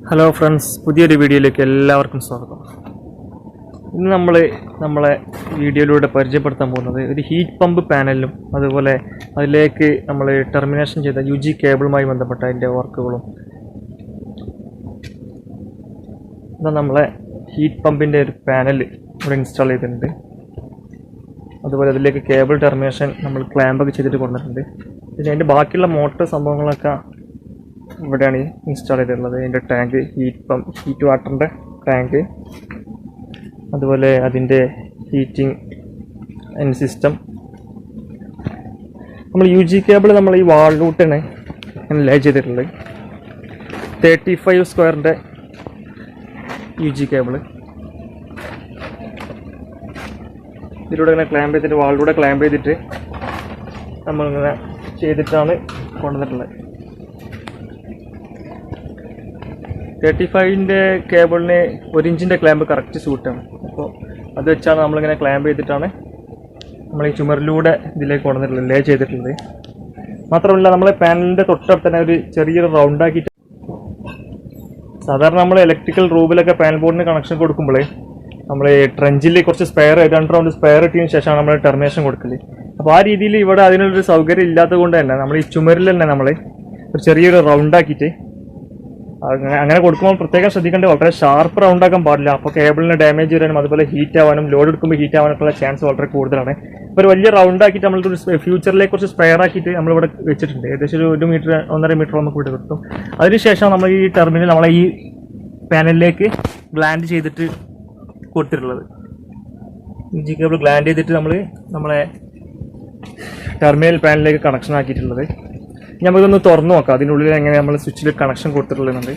Hello friends, പുതിയൊരു വീഡിയോയിലേക്ക് എല്ലാവർക്കും സ്വാഗതം. ഇന്ന് നമ്മളെ വീഡിയോയിലൂടെ പരിചയപ്പെടുത്താൻ പോകുന്നത് ഒരു ഹീറ്റ് പമ്പ് പാനലിലും അതുപോലെ അതിലേക്ക് നമ്മൾ ടെർമിനേഷൻ ചെയ്ത UG കേബിളുമായി ബന്ധപ്പെട്ട അതിൻ്റെ വർക്കുകളും. ഇതാ നമ്മളെ ഹീറ്റ് പമ്പിൻ്റെ ഒരു പാനൽ ഇവിടെ ഇൻസ്റ്റാൾ ചെയ്തിട്ടുണ്ട്. അതുപോലെ അതിലേക്ക് കേബിൾ ടെർമിനേഷൻ നമ്മൾ ക്ലാമ്പൊക്കെ ചെയ്തിട്ട് കൊണ്ടിട്ടുണ്ട്. പിന്നെ അതിൻ്റെ ബാക്കിയുള്ള മോട്ടർ സംഭവങ്ങളൊക്കെ ഇവിടെയാണ് ഇൻസ്റ്റാൾ ചെയ്തിട്ടുള്ളത്. അതിൻ്റെ ടാങ്ക്, ഹീറ്റ് വാട്ടറിൻ്റെ ടാങ്ക്, അതുപോലെ അതിൻ്റെ ഹീറ്റിംഗ് സിസ്റ്റം. നമ്മൾ UG കേബിൾ നമ്മൾ ഈ വാളിലൂട്ടാണ് ലേ ചെയ്തിട്ടുള്ളത്. 35 സ്ക്വയറിൻ്റെ UG കേബിൾ ഇതിലൂടെ ഇങ്ങനെ ക്ലാമ്പ് ചെയ്തിട്ട്, വാളിലൂടെ ക്ലാമ്പ് ചെയ്തിട്ട് നമ്മളിങ്ങനെ ചെയ്തിട്ടാണ് കൊണ്ടുവന്നിട്ടുള്ളത്. 35ൻ്റെ കേബിളിന് 1 ഇഞ്ചിൻ്റെ ക്ലാമ്പ് കറക്റ്റ് സൂട്ടാണ്. അപ്പോൾ അത് വെച്ചാണ് നമ്മളിങ്ങനെ ക്ലാമ്പ് ചെയ്തിട്ടാണ് നമ്മൾ ഈ ചുമരിലൂടെ ഇതിലേക്ക് കൊണ്ടുവന്നിട്ടുള്ളത്, ലേ ചെയ്തിട്ടുള്ളത്. മാത്രമല്ല നമ്മളെ പാനലിൻ്റെ തൊട്ടടുത്ത് തന്നെ ഒരു ചെറിയൊരു റൗണ്ടാക്കിയിട്ട്, സാധാരണ നമ്മൾ ഇലക്ട്രിക്കൽ റൂമിലൊക്കെ പാനൽ ബോർഡിന് കണക്ഷൻ കൊടുക്കുമ്പോൾ നമ്മൾ ട്രെഞ്ചിൽ കുറച്ച് സ്പെയർ 2 റൗണ്ട് സ്പെയർ ഇട്ടതിന് ശേഷമാണ് നമ്മൾ ടെർമിനേഷൻ കൊടുക്കൽ. അപ്പോൾ ആ രീതിയിൽ ഇവിടെ അതിനുള്ളൊരു സൗകര്യം ഇല്ലാത്തത് കൊണ്ട് തന്നെ നമ്മൾ ഈ ചുമരിൽ തന്നെ നമ്മൾ ഒരു ചെറിയൊരു റൗണ്ടാക്കിയിട്ട് അങ്ങനെ കൊടുക്കുമ്പോൾ പ്രത്യേകം ശ്രദ്ധിക്കേണ്ടത്, വളരെ ഷാർപ്പ് റൗണ്ടാക്കാൻ പാടില്ല. അപ്പോൾ കേബിളിന് ഡാമേജ് വരാനും അതുപോലെ ഹീറ്റ് ആവാനും ലോഡ് എടുക്കുമ്പോൾ ഹീറ്റ് ആവാനൊക്കെയുള്ള ചാൻസ് വളരെ കൂടുതലാണ്. ഇപ്പോൾ ഒരു വലിയ റൗണ്ടാക്കിയിട്ട് നമ്മളൊരു ഫ്യൂച്ചറിലേക്ക് കുറച്ച് സ്പെയർ ആക്കിയിട്ട് നമ്മളിവിടെ വെച്ചിട്ടുണ്ട്. ഏകദേശം ഒരു 1 മീറ്റർ 1.5 മീറ്റർ നമുക്ക് ഇവിടെ കിട്ടും. അതിനുശേഷം നമ്മൾ ഈ ടെർമിനൽ നമ്മളെ ഈ പാനലിലേക്ക് ഗ്ലാൻഡ് ചെയ്തിട്ട് കൊടുത്തിട്ടുള്ളത്. UG കേബിൾ ഗ്ലാൻഡ് ചെയ്തിട്ട് നമ്മളെ ടെർമിനൽ പാനലിലേക്ക് കണക്ഷൻ ആക്കിയിട്ടുള്ളത്. നമുക്കൊന്ന് തുറന്നു നോക്കാം അതിനുള്ളിൽ എങ്ങനെ നമ്മൾ സ്വിച്ചിൽ കണക്ഷൻ കൊടുത്തിട്ടുള്ളത്.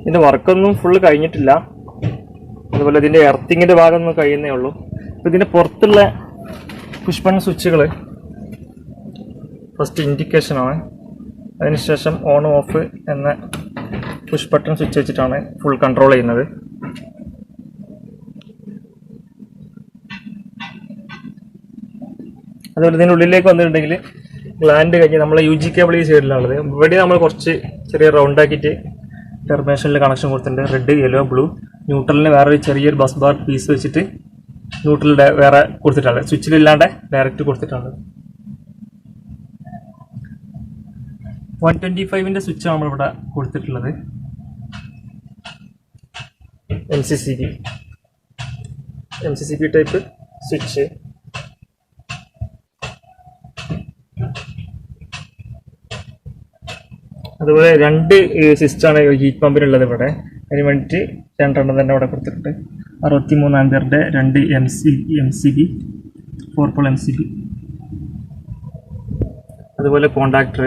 ഇതിൻ്റെ വർക്കൊന്നും ഫുള്ള് കഴിഞ്ഞിട്ടില്ല. അതുപോലെ ഇതിൻ്റെ എർത്തിങ്ങിൻ്റെ ഭാഗമൊന്നും കഴിയുന്നേ ഉള്ളൂ. അപ്പോൾ ഇതിൻ്റെ പുറത്തുള്ള പുഷ് ബട്ടൺ സ്വിച്ചുകൾ ഫസ്റ്റ് ഇൻഡിക്കേഷനാണ്. അതിനുശേഷം ഓൺ ഓഫ് എന്ന പുഷ് ബട്ടൺ സ്വിച്ച് വെച്ചിട്ടാണ് ഫുൾ കൺട്രോൾ ചെയ്യുന്നത്. അതുപോലെ ഇതിൻ്റെ ഉള്ളിലേക്ക് വന്നിട്ടുണ്ടെങ്കിൽ ഗ്ലാൻഡ് കഴിഞ്ഞ് നമ്മളെ UG കേബിൾ ഈ സൈഡിലാണുള്ളത്. ഇവിടെ നമ്മൾ കുറച്ച് ചെറിയ റൗണ്ടാക്കിയിട്ട് ടെർമിനേഷനിൽ കണക്ഷൻ കൊടുത്തിട്ടുണ്ട്. Red, yellow, blue. ന്യൂട്രലിന് വേറെ ചെറിയൊരു ബസ് ബാർ പീസ് വെച്ചിട്ട് ന്യൂട്രൽ വേറെ കൊടുത്തിട്ടാണ്, സ്വിച്ചിലില്ലാണ്ട് ഡയറക്റ്റ് കൊടുത്തിട്ടാണ്. 125ൻ്റെ സ്വിച്ചാണ് നമ്മളിവിടെ കൊടുത്തിട്ടുള്ളത്. MCCB type switch. അതുപോലെ 2 സിസ്റ്റമാണ് ഹീറ്റ് പമ്പിനുള്ളത് ഇവിടെ. അതിന് വേണ്ടിയിട്ട് 2 എണ്ണം തന്നെ ഇവിടെ കൊടുത്തിട്ടുണ്ട്. 63 ആംപിയറിൻ്റെ 2 MCB 4 പോൾ MCB. അതുപോലെ കോണ്ടാക്ടർ.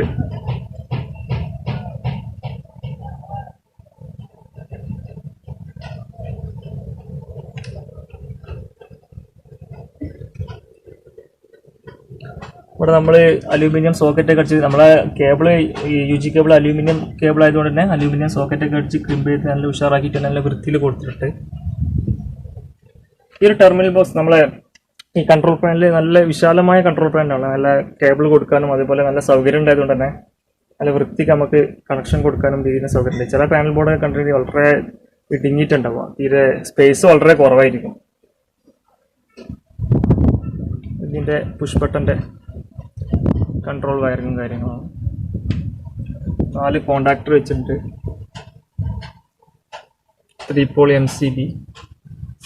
ഇവിടെ നമ്മൾ അലൂമിനിയം സോക്കറ്റൊക്കെ അടിച്ച്, നമ്മളെ cable UG cable aluminium cable ആയതുകൊണ്ട് തന്നെ അലൂമിനിയം സോക്കറ്റൊക്കെ അടിച്ച് ക്രിമ്പ് ചെയ്ത് നല്ല ഉഷാറാക്കിയിട്ട് നല്ല വൃത്തിയിൽ കൊടുത്തിട്ടുണ്ട്. ഈ ഒരു ടെർമിനൽ ബോക്സ് നമ്മളെ ഈ കൺട്രോൾ പാനലിൽ നല്ല വിശാലമായ കൺട്രോൾ പാനലാണ്. നല്ല കേബിൾ കൊടുക്കാനും അതുപോലെ നല്ല സൗകര്യം ഉണ്ടായതുകൊണ്ട് തന്നെ നല്ല വൃത്തിക്ക് നമുക്ക് കണക്ഷൻ കൊടുക്കാനും ഇതിന് സൗകര്യമുണ്ട്. ചില പാനൽ ബോർഡൊക്കെ കണ്ടിട്ട് വളരെ ഇടുങ്ങിയിട്ടുണ്ടാവുക, തീരെ സ്പേസ് വളരെ കുറവായിരിക്കും. ഇതിൻ്റെ പുഷ് ബട്ടൻ്റെ കൺട്രോൾ വയറിങ്ങും കാര്യങ്ങളാണ്. 4 കോണ്ടാക്ടർ വെച്ചിട്ടുണ്ട്. 3 പോൾ MCB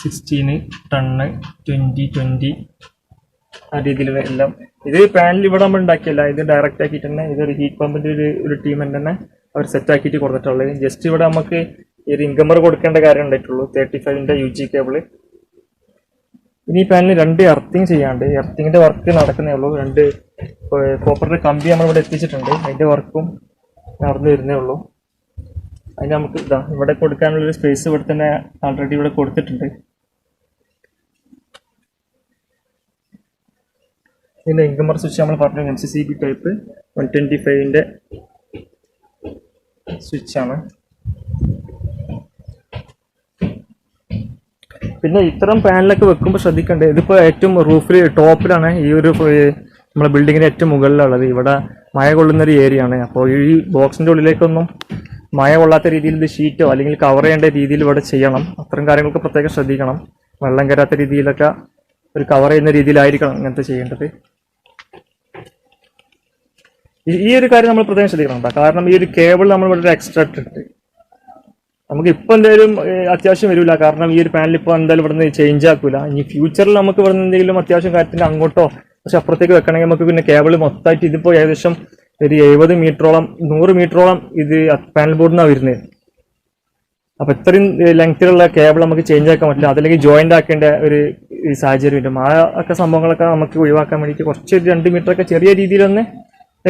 16, 10, 20, 20 ആ രീതിയിൽ എല്ലാം. ഇത് പാനൽ ഇവിടെ നമ്മൾ ഉണ്ടാക്കിയല്ല, ഇത് ഡയറക്റ്റ് ആക്കിയിട്ട് തന്നെ ഇതൊരു ഹീറ്റ് പമ്പിൻ്റെ ഒരു ടീം തന്നെ അവർ സെറ്റ് ആക്കിയിട്ട് കൊടുത്തിട്ടുള്ളത്. ജസ്റ്റ് ഇവിടെ നമുക്ക് ഈ ഒരു ഇൻകമർ കൊടുക്കേണ്ട കാര്യം ഉണ്ടായിട്ടുള്ളൂ. 35ൻ്റെ UG കേബിള്. ഇനി ഈ പാനലിൽ 2 എർത്തിങ് ചെയ്യാണ്ട്, എർത്തിങ്ങിൻ്റെ വർക്ക് നടക്കുന്നേ ഉള്ളൂ. 2 കോപ്പറിൻ്റെ കമ്പി നമ്മളിവിടെ എത്തിച്ചിട്ടുണ്ട്. അതിൻ്റെ വർക്കും നടന്നു വരുന്നേ ഉള്ളൂ. അതിന് നമുക്ക് ഇവിടെ കൊടുക്കാനുള്ളൊരു സ്പേസ് ഇവിടെ തന്നെ ആൾറെഡി ഇവിടെ കൊടുത്തിട്ടുണ്ട്. ഇതിൻ്റെ ഇൻകമർ സ്വിച്ച് നമ്മൾ പറഞ്ഞു MCCB ടൈപ്പ് 125ൻ്റെ സ്വിച്ചാണ്. പിന്നെ ഇത്തരം പാനലൊക്കെ വെക്കുമ്പോൾ ശ്രദ്ധിക്കേണ്ടത്, ഇതിപ്പോൾ ഏറ്റവും റൂഫിൽ ടോപ്പിലാണ് ഈ ഒരു നമ്മളെ ബിൽഡിങ്ങിൻ്റെ ഏറ്റവും മുകളിലുള്ളത്. ഇവിടെ മഴ കൊള്ളുന്നൊരു ഏരിയ ആണ്. അപ്പോൾ ഈ ബോക്സിൻ്റെ ഉള്ളിലേക്കൊന്നും മഴ കൊള്ളാത്ത രീതിയിൽ ഇത് ഷീറ്റോ അല്ലെങ്കിൽ കവർ ചെയ്യേണ്ട രീതിയിൽ ഇവിടെ ചെയ്യണം. അത്തരം കാര്യങ്ങൾക്ക് പ്രത്യേകം ശ്രദ്ധിക്കണം. വെള്ളം കയറാത്ത രീതിയിലൊക്കെ ഒരു കവർ ചെയ്യുന്ന രീതിയിലായിരിക്കണം ഇങ്ങനത്തെ ചെയ്യേണ്ടത്. ഈ ഒരു കാര്യം നമ്മൾ പ്രത്യേകം ശ്രദ്ധിക്കണം. കാരണം ഈ ഒരു കേബിൾ നമ്മൾ ഇവിടെ എക്സ്ട്രാ ഇട്ടിട്ട് നമുക്ക് ഇപ്പോൾ എന്തായാലും അത്യാവശ്യം വരില്ല. കാരണം ഈ ഒരു പാനൽ ഇപ്പോൾ എന്തായാലും ഇവിടെ നിന്ന് ചേഞ്ച് ആക്കില്ല. ഇനി ഫ്യൂച്ചറിൽ നമുക്ക് ഇവിടെ നിന്ന് എന്തെങ്കിലും അത്യാവശ്യം കാര്യത്തിന് അങ്ങോട്ടോ പക്ഷെ അപ്പുറത്തേക്ക് വെക്കണമെങ്കിൽ നമുക്ക് പിന്നെ കേബിൾ മൊത്തമായിട്ട് ഇതിപ്പോൾ ഏകദേശം ഒരു 70 മീറ്ററോളം 100 മീറ്ററോളം ഇത് പാനൽ ബോർഡിൽ നിന്നാണ് വരുന്നത്. അപ്പോൾ ഇത്രയും ലെങ്ത്തിലുള്ള കേബിൾ നമുക്ക് ചേഞ്ച് ആക്കാൻ പറ്റില്ല. അതല്ലെങ്കിൽ ജോയിന്റ് ആക്കേണ്ട ഒരു സാഹചര്യം വരും. ആ ഒക്കെ സംഭവങ്ങളൊക്കെ നമുക്ക് ഒഴിവാക്കാൻ വേണ്ടിയിട്ട് കുറച്ച് 2 മീറ്ററൊക്കെ ചെറിയ രീതിയിലൊന്ന്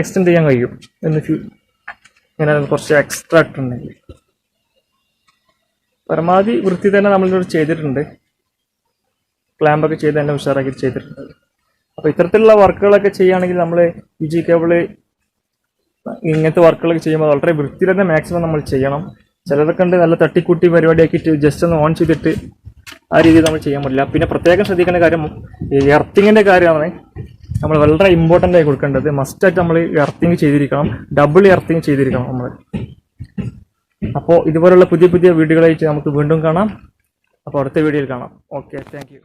എക്സ്റ്റെൻഡ് ചെയ്യാൻ കഴിയും. ഇങ്ങനെ കുറച്ച് എക്സ്ട്രാ ഇട്ടുണ്ടെങ്കിൽ പരമാവധി വൃത്തി തന്നെ നമ്മളിവിടെ ചെയ്തിട്ടുണ്ട്. ക്ലാമ്പൊക്കെ ചെയ്ത് തന്നെ ഉഷാറാക്കി ചെയ്തിട്ടുണ്ട്. അപ്പോൾ ഇത്തരത്തിലുള്ള വർക്കുകളൊക്കെ ചെയ്യുകയാണെങ്കിൽ നമ്മൾ UG കേബിള് ഇങ്ങനത്തെ വർക്കുകളൊക്കെ ചെയ്യുമ്പോൾ വളരെ വൃത്തിയിൽ തന്നെ മാക്സിമം നമ്മൾ ചെയ്യണം. ചിലതൊക്കെ ഉണ്ട് നല്ല തട്ടിക്കൂട്ടി പരിപാടിയാക്കിയിട്ട് ജസ്റ്റ് ഒന്ന് ഓൺ ചെയ്തിട്ട് ആ രീതിയിൽ നമ്മൾ ചെയ്യാൻ പറ്റില്ല. പിന്നെ പ്രത്യേകം ശ്രദ്ധിക്കേണ്ട കാര്യം എർത്തിങ്ങിൻ്റെ കാര്യമാണ് നമ്മൾ വളരെ ഇമ്പോർട്ടൻ്റ് ആയി കൊടുക്കേണ്ടത്. മസ്റ്റായിട്ട് നമ്മൾ എർത്തിങ് ചെയ്തിരിക്കണം, ഡബിൾ എർത്തിങ് ചെയ്തിരിക്കണം നമ്മൾ. അപ്പോൾ ഇതുപോലുള്ള പുതിയ പുതിയ വീഡിയോകളായിട്ട് നമുക്ക് വീണ്ടും കാണാം. അപ്പോൾ അടുത്ത വീഡിയോയിൽ കാണാം. Okay, thank you.